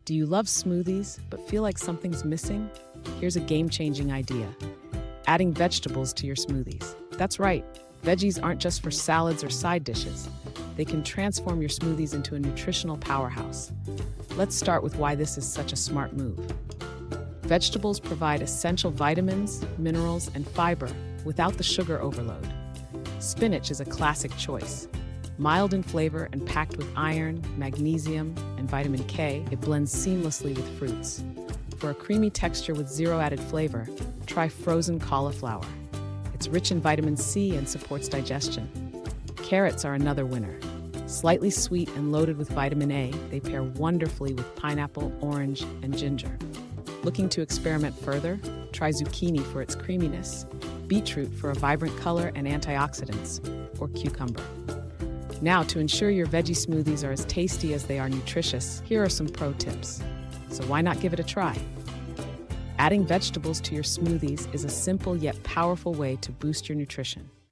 Do you love smoothies but feel like something's missing? Here's a game-changing idea. Adding vegetables to your smoothies. That's right, veggies aren't just for salads or side dishes. They can transform your smoothies into a nutritional powerhouse. Let's start with why this is such a smart move. Vegetables provide essential vitamins, minerals, and fiber without the sugar overload. Spinach is a classic choice. Mild in flavor and packed with iron, magnesium, and vitamin K, it blends seamlessly with fruits. For a creamy texture with zero added flavor, try frozen cauliflower. It's rich in vitamin C and supports digestion. Carrots are another winner. Slightly sweet and loaded with vitamin A, they pair wonderfully with pineapple, orange, and ginger. Looking to experiment further? Try zucchini for its creaminess, beetroot for a vibrant color and antioxidants, or cucumber. Now, to ensure your veggie smoothies are as tasty as they are nutritious, here are some pro tips. So why not give it a try? Adding vegetables to your smoothies is a simple yet powerful way to boost your nutrition.